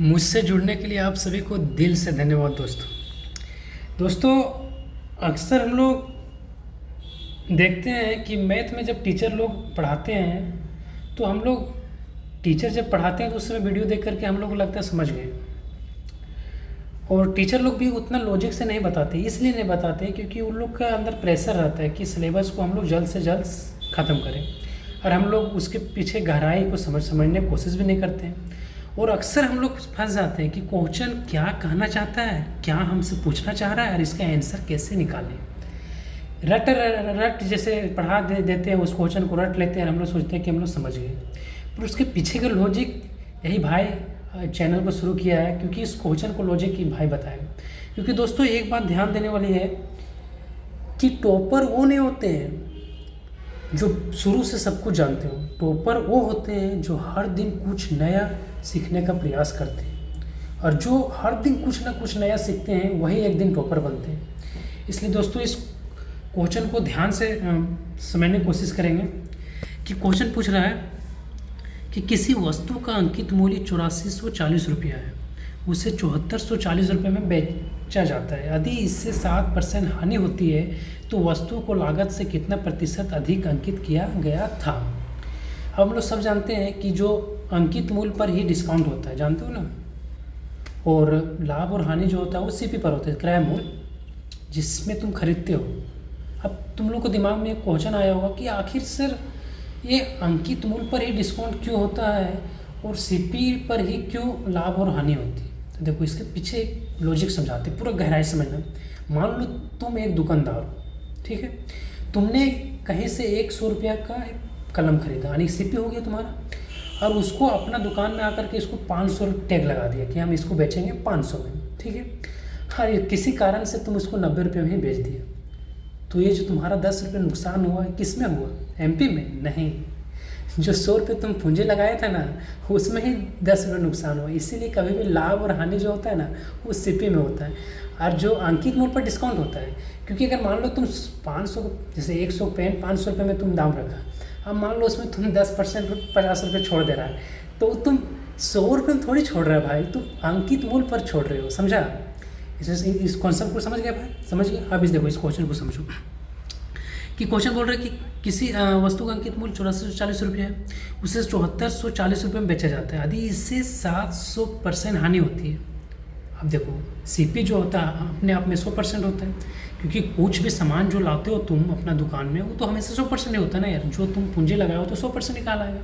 मुझसे जुड़ने के लिए आप सभी को दिल से धन्यवाद दोस्तों। दोस्तों, अक्सर हम लोग देखते हैं कि मैथ में जब टीचर लोग पढ़ाते हैं तो हम लोग टीचर जब पढ़ाते हैं तो उस समय वीडियो देख करके हम लोग को लगता है समझ गए। और टीचर लोग भी उतना लॉजिक से नहीं बताते, इसलिए नहीं बताते क्योंकि उन लोग का अंदर प्रेशर रहता है कि सिलेबस को हम लोग जल्द से जल्द ख़त्म करें, और हम लोग उसके पीछे गहराई को समझने की कोशिश भी नहीं करते हैं। और अक्सर हम लोग फंस जाते हैं कि क्वेश्चन क्या कहना चाहता है, क्या हमसे पूछना चाह रहा है, और इसका आंसर कैसे निकालें। रट रट जैसे पढ़ा देते हैं, उस क्वेश्चन को रट लेते हैं और हम लोग सोचते हैं कि हम लोग समझ गए, पर उसके पीछे का लॉजिक यही भाई चैनल को शुरू किया है क्योंकि इस क्वेश्चन को लॉजिक ही भाई बताएगा। क्योंकि दोस्तों एक बात ध्यान देने वाली है कि टॉपर वो नहीं होते हैं जो शुरू से सब कुछ जानते हो। टॉपर वो होते हैं जो हर दिन कुछ नया सीखने का प्रयास करते हैं, और जो हर दिन कुछ ना कुछ नया सीखते हैं वही एक दिन टॉपर बनते हैं। इसलिए दोस्तों इस क्वेश्चन को ध्यान से समझने की कोशिश करेंगे कि क्वेश्चन पूछ रहा है कि किसी वस्तु का अंकित मूल्य 8440 रुपया है, उसे 7440 रुपये में बेचा जाता है। यदि इससे 7% हानि होती है तो वस्तु को लागत से कितना प्रतिशत अधिक अंकित किया गया था। अब हम लोग सब जानते हैं कि जो अंकित मूल्य पर ही डिस्काउंट होता है, जानते हो ना, और लाभ और हानि जो होता है वो सीपी पर होता है, क्रय मूल्य, जिसमें तुम खरीदते हो। अब तुम लोग को दिमाग में एक क्वेश्चन आया होगा कि आखिर सर ये अंकित मूल्य पर ही डिस्काउंट क्यों होता है और सीपी पर ही क्यों लाभ और हानि होती है। तो देखो इसके पीछे एक लॉजिक समझाते, पूरा गहराई समझना। मान लो तुम एक दुकानदार हो, ठीक है, तुमने कहीं से 100 रुपया का एक कलम खरीदा, यानी सीपी हो गया तुम्हारा, और उसको अपना दुकान में आकर के इसको 500 टैग लगा दिया कि हम इसको बेचेंगे 500 में, ठीक है। हाँ, किसी कारण से तुम उसको 90 रुपये में ही बेच दिया, तो ये जो तुम्हारा 10 रुपये नुकसान हुआ किस में हुआ, एमपी में नहीं, जो 100 रुपये तुम पूंजी लगाया था ना उसमें ही 10 रुपये नुकसान हुआ। इसीलिए कभी भी लाभ और हानि जो होता है ना वो सीपी में होता है, और जो अंकित मूल्य पर डिस्काउंट होता है। क्योंकि अगर मान लो तुम 500, जैसे 100 पेन 500 रुपये में तुम दाम रखा, अब मान लो उसमें तुम 10% 50 रुपये छोड़ दे रहा है, तो तुम 100 रुपये में थोड़ी छोड़ रहा है भाई, तुम अंकित मूल्य पर छोड़ रहे हो। समझा? इस कॉन्सेप्ट को समझ गया भाई? समझ गया? अब इस देखो इस क्वेश्चन को समझो कि क्वेश्चन बोल रहा है कि किसी वस्तु का अंकित मूल्य 8440 रुपये है, उसे 7440 रुपये में बेचा जाता है। यदि इससे 700% हानि होती है। अब देखो सीपी जो होता है अपने आप में 100% होता है, क्योंकि कुछ भी सामान जो लाते हो तुम अपना दुकान में वो तो हमेशा 100% नहीं होता ना यार, जो तुम पूंजी लगाए हो तो 100% निकाल आएगा।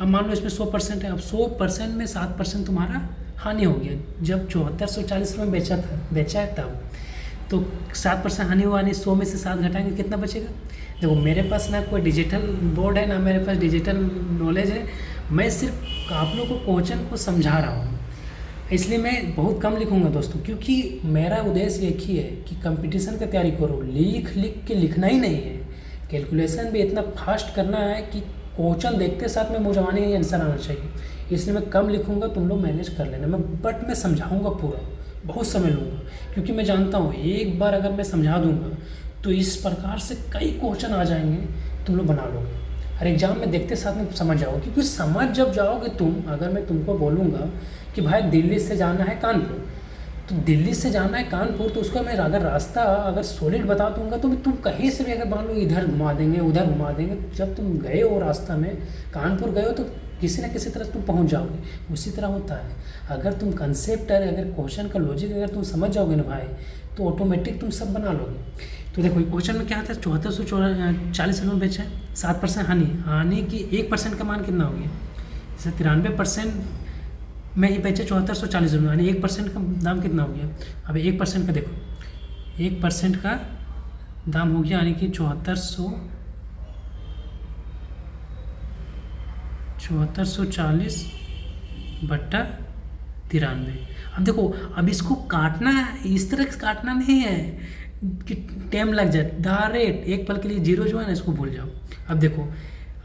अब मान लो इसमें 100% है, अब 100% में 7% तुम्हारा हानि हो गया। जब 7440 रुपये में बेचा है तब तो 7% हानि हुआ, नहीं 100 में से 7 घटाएंगे कितना बचेगा। देखो मेरे पास ना कोई डिजिटल बोर्ड है ना मेरे पास डिजिटल नॉलेज है, मैं सिर्फ आप लोगों को क्वेश्चन को समझा रहा हूँ, इसलिए मैं बहुत कम लिखूंगा दोस्तों, क्योंकि मेरा उद्देश्य एक ही है कि कंपटीशन की तैयारी करो। लिख के लिखना ही नहीं है, कैलकुलेशन भी इतना फास्ट करना है कि क्वेश्चन देखते साथ में मुँह जमाने ही आंसर आना चाहिए। इसलिए मैं कम लिखूंगा, तुम लोग मैनेज कर लेना। बट मैं समझाऊंगा पूरा, बहुत समय लूँगा, क्योंकि मैं जानता हूँ एक बार अगर मैं समझा दूँगा तो इस प्रकार से कई क्वेश्चन आ जाएंगे, तुम लोग बना लोगे और एग्जाम में देखते साथ में समझ जाओगे। क्योंकि समझ जब जाओगे तुम, अगर मैं तुमको बोलूँगा कि भाई दिल्ली से जाना है कानपुर, तो दिल्ली से जाना है कानपुर, तो उसका मैं अगर रास्ता अगर सॉलिड बता दूंगा तो तुम कहीं से भी अगर मान लो इधर घुमा देंगे उधर घुमा देंगे, जब तुम गए हो रास्ता में कानपुर गए हो तो किसी न किसी तरह तुम पहुंच जाओगे। उसी तरह होता है, अगर तुम कंसेप्ट अगर क्वेश्चन का लॉजिक अगर तुम समझ जाओगे ना भाई, तो ऑटोमेटिक तुम सब बना लोगे। तो देखो क्वेश्चन में क्या था, 7440 रुपये में बेचा है, 7% हानि की 1% का मान कितना हो गया, जैसे 93% में ही बेचे 7440 रुपये, यानी 1% का दाम कितना हो गया। अब 1% का देखो, 1% का दाम हो गया यानी कि 7440 बट्टा 93। अब देखो अब इसको काटना इस तरह से काटना नहीं है कि टाइम लग जाए, डायरेक्ट एक पल के लिए जीरो जो है ना इसको भूल जाओ। अब देखो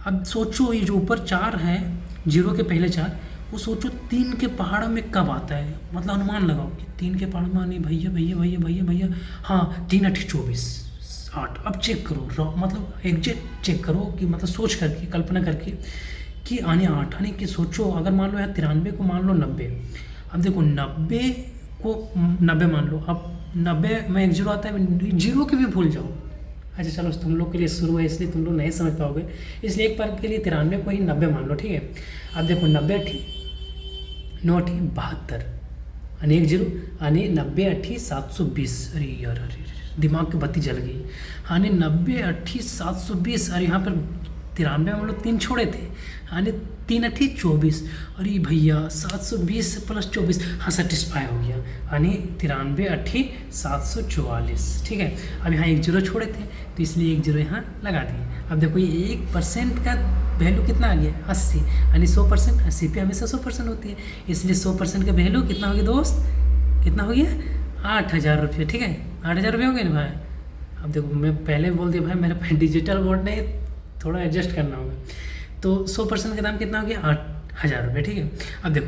अब सोचो ये जो ऊपर 4 है, जीरो के पहले 4, वो सोचो 3 के पहाड़ों में कब आता है, मतलब अनुमान लगाओ कि 3 के पहाड़ों में, नहीं भैया भैया भैया भैया भैया, हाँ 3 8 24 8। अब चेक करो, मतलब एग्जैक्ट चेक करो कि मतलब सोच करके कल्पना करके कि आने 8, यानी कि सोचो अगर मान लो यहाँ 93 को मान लो 90, अब देखो 90 को 90 मान लो, अब 90 में एक जीरो आता है, जीरो के भी भूल जाओ। अच्छा चलो तुम लोग के लिए शुरू है इसलिए तुम लोग नहीं समझ पाओगे, इसलिए एक बार के लिए 93 को ही 90 मान लो, ठीक है। अब देखो 90 अठी 9 अठी 72 यानी एक जीरो यानी 90 अठी 720। अरे यार अरे दिमाग की बत्ती जल गई। यानी 90 अठी 720 और यहाँ पर 93 में हम लोग 3 छोड़े थे, यानी 3 अठी 24। अरे भैया 720 प्लस 24, हाँ सेटिस्फाई हो गया, यानी 93 अठी 744, ठीक है। अब यहाँ एक जीरो छोड़े थे तो इसलिए एक जीरो यहाँ लगा दिए। अब देखो ये 1% का वैल्यू कितना आ गया 80, यानी 100%। 80 पे हमेशा 100% होती है, इसलिए 100% का वैल्यू कितना हो गया दोस्त, कितना हो गया 8000 रुपये, ठीक है। 8000 रुपये हो गए ना भाई। अब देखो मैं पहले बोल दिया भाई मेरे पास डिजिटल बोर्ड नहीं, थोड़ा एडजस्ट करना होगा। तो 100% का दाम कितना हो गया 8000 रुपये, ठीक है। अब देखो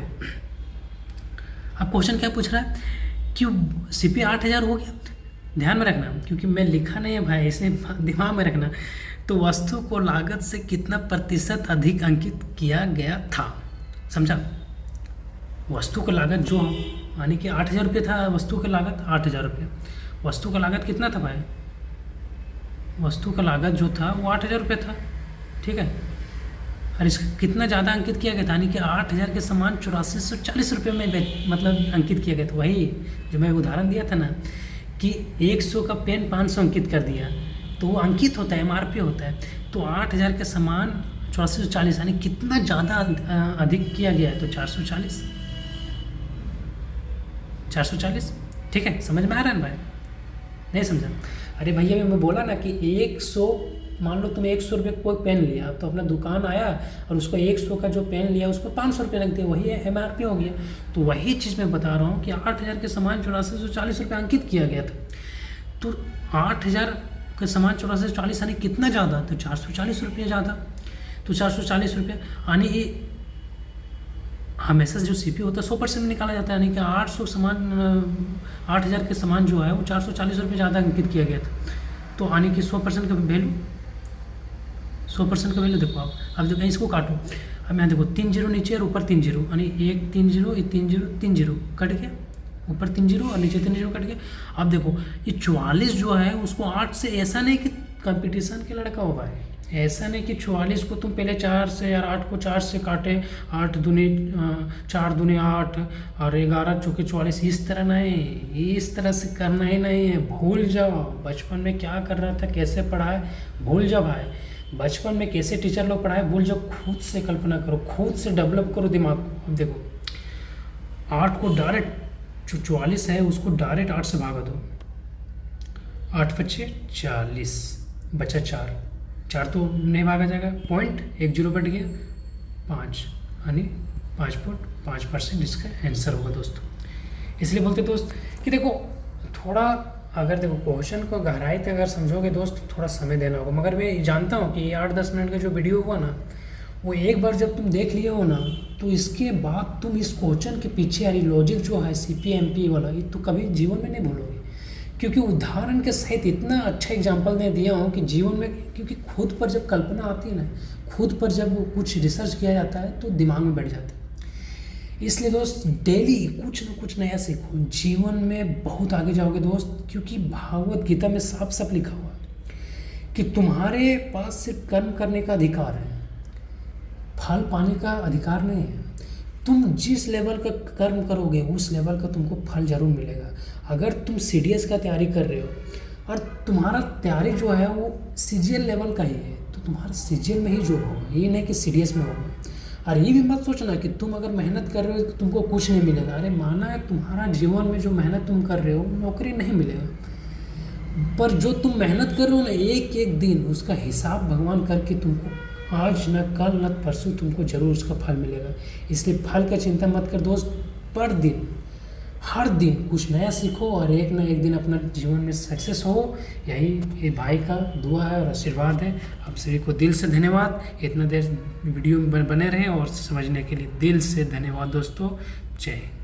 अब क्वेश्चन क्या पूछ रहा है, क्यों CP 8000 हो गया, ध्यान में रखना क्योंकि मैं लिखा नहीं है भाई, इसे दिमाग में रखना। तो वस्तु को लागत से कितना प्रतिशत अधिक अंकित किया गया था, समझा। वस्तु का लागत जो यानी कि 8000 रुपये था, वस्तु की लागत 8000 रुपये, वस्तु का लागत कितना था भाई, वस्तु का लागत जो था वो 8000 रुपये था, ठीक है। और इसका कितना ज़्यादा अंकित किया गया था, यानी कि 8000 के समान 8440 रुपये में मतलब अंकित किया गया था। वही जो मैं उदाहरण दिया था ना कि 100 का पेन 500 अंकित कर दिया तो वो अंकित होता है, MRP होता है। तो 8000 के समान 8440 यानी कितना ज़्यादा अधिक किया गया है, तो 440, ठीक है। समझ में आ रहा है भाई, नहीं समझा। अरे भैया मैं बोला ना कि 100, मान लो तुम 100 रुपये कोई पेन लिया तो अपना दुकान आया और उसको 100 का जो पेन लिया उसको 500 रुपये लग दिया, वही MRP हो गया। तो वही चीज़ मैं बता रहा हूँ कि 8000 के समान 8440 रुपये अंकित किया गया था। तो 8000 के समान 8440 यानी कितना ज़्यादा, तो 440 रुपये ज़्यादा। तो 440 रुपये यानी ये हमेशा जो CP होता है 100% में निकाला जाता है, यानी कि 8000 के समान जो है वो 440 रुपये ज़्यादा अंकित किया गया था। तो यानी कि 100% का वैल्यू, 100% का वैल्यू देखो आप। अब देखो इसको काटो, अब यहाँ देखो 3 जीरो नीचे और ऊपर 3 जीरो, यानी 1 3 जीरो, ये 3 जीरो 3 जीरो कट गया, ऊपर 3 जीरो और नीचे 3 जीरो कट गया। अब देखो ये 44 जो है उसको 8 से, ऐसा नहीं कि कंपटीशन के लड़का होगा, ऐसा नहीं कि 44 को तुम पहले 4 से यार 8 को 4 से काटे, 8 दूनी 4 दूनी 8 और 11 चौके 44, इस तरह नहीं, इस तरह से करना ही नहीं है। भूल जाओ बचपन में क्या कर रहा था, कैसे पढ़ाए, भूल जाओ भाई। बचपन में कैसे टीचर लोग पढ़ाए भूल जाओ, खुद से कल्पना करो, खुद से डेवलप करो दिमाग को। अब देखो 8 को डायरेक्ट, जो 44 है उसको डायरेक्ट 8 से भागा दो, 8 5 40, बचा 4 तो नहीं भागा जाएगा, पॉइंट 1 जीरो कट गया, 5 यानी 5.5% इसका आंसर होगा दोस्तों। इसलिए बोलते दोस्त कि देखो थोड़ा अगर देखो क्वेश्चन को गहराई तक अगर समझोगे दोस्त, थोड़ा समय देना होगा। मगर मैं जानता हूँ कि 8-10 मिनट का जो वीडियो हुआ ना, वो एक बार जब तुम देख लिए हो ना, तो इसके बाद तुम इस क्वेश्चन के पीछे यानी लॉजिक जो है CP MP वाला, ये तो कभी जीवन में नहीं भूलोगे। क्योंकि उदाहरण के सहित इतना अच्छा एग्जाम्पल मैं दिया हूँ कि जीवन में, क्योंकि खुद पर जब कल्पना आती है ना, खुद पर जब कुछ रिसर्च किया जाता है तो दिमाग में बैठ जाता है। इसलिए दोस्त डेली कुछ ना कुछ नया सीखो, जीवन में बहुत आगे जाओगे दोस्त। क्योंकि भागवत गीता में साफ साफ लिखा हुआ है कि तुम्हारे पास सिर्फ कर्म करने का अधिकार है, फल पाने का अधिकार नहीं है। तुम जिस लेवल का कर्म करोगे उस लेवल का तुमको फल जरूर मिलेगा। अगर तुम CDS का तैयारी कर रहे हो और तुम्हारा तैयारी जो है वो CGL लेवल का ही है, तो तुम्हारा CGL में ही जॉब होगा, ये नहीं कि CDS में होगा। और ये भी मत सोचना कि तुम अगर मेहनत कर रहे हो तो तुमको कुछ नहीं मिलेगा। अरे माना है तुम्हारा जीवन में जो मेहनत तुम कर रहे हो नौकरी नहीं मिलेगा, पर जो तुम मेहनत कर रहे हो ना, एक एक दिन उसका हिसाब भगवान करके तुमको आज न कल न परसों तुमको जरूर उसका फल मिलेगा। इसलिए फल का चिंता मत कर दोस्त, पर दिन हर दिन कुछ नया सीखो और एक ना एक दिन अपना जीवन में सक्सेस हो। यही ये भाई का दुआ है और आशीर्वाद है। आप सभी को दिल से धन्यवाद, इतना देर वीडियो में बने रहें और समझने के लिए दिल से धन्यवाद दोस्तों। जय हिंद।